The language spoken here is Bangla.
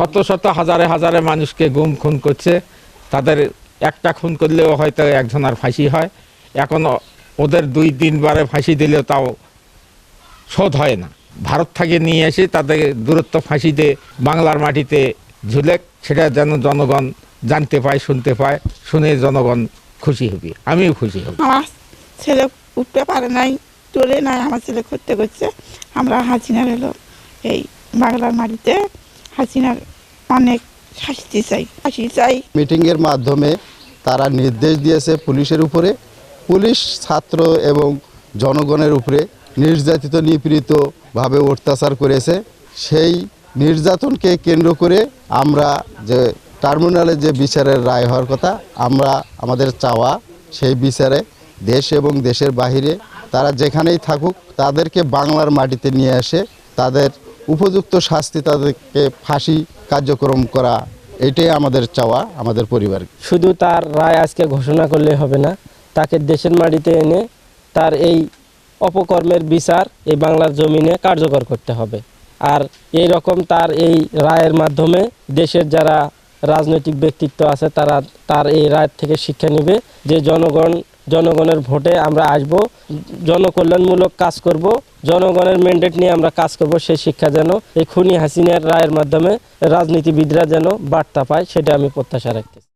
শত শত হাজারে হাজারে মানুষকে গুম খুন করছে। তাদের একটা খুন করলেও হয়তো একজনের ফাঁসি হয়। এখন ওদের 2-3 বারে ফাঁসি দিলেও তাও শোধ হয় না। ভারত থেকে নিয়ে এসে তাদের দূরত্ব ফাঁসি দিয়ে বাংলার মাটিতে ঝুলে, সেটা যেন জনগণ জানতে পায়, শুনতে পায়, শুনে জনগণ খুশি হবে, আমিও খুশি হব। আমার ছেলে উঠতে পারে নাই, চলে নাই, আমার ছেলে করতে করছে। আমরা হাসিনার হলো এই বাংলার মাটিতে হাসিনার অনেক শাস্তি চাই, ফাঁসি চাই। মিটিংয়ের মাধ্যমে তারা নির্দেশ দিয়েছে পুলিশের উপরে, পুলিশ ছাত্র এবং জনগণের উপরে নির্যাতিত নিপীড়িতভাবে অত্যাচার করেছে। সেই নির্যাতনকে কেন্দ্র করে আমরা যে ট্রাইব্যুনালে যে বিচারের রায় হওয়ার কথা, আমরা আমাদের চাওয়া সেই বিচারে দেশ এবং দেশের বাহিরে তারা যেখানেই থাকুক তাদেরকে বাংলার মাটিতে নিয়ে এসে তাদের উপযুক্ত শাস্তি, তাদেরকে ফাঁসি কার্যক্রম করা, এটাই আমাদের চাওয়া আমাদের পরিবার। শুধু তার রায় আজকে ঘোষণা করলে হবে না, তাকে দেশের মাটিতে এনে তার এই অপকর্মের বিচার এই বাংলার জমিনে কার্যকর করতে হবে। আর এই রকম তার এই রায়ের মাধ্যমে দেশের যারা রাজনৈতিক ব্যক্তিত্ব আছে তারা তার এই রায় থেকে শিক্ষা নেবে যে জনগণের ভোটে আমরা আসব, জনকল্যাণমূলক কাজ করব, জনগণের ম্যান্ডেট নিয়ে আমরা কাজ করব। সেই শিক্ষা যেন এই খুনি হাসিনার রায়ের মাধ্যমে রাজনীতিবিদরা যেন বার্তা পায়, সেটা আমি প্রত্যাশা রাখতেছি।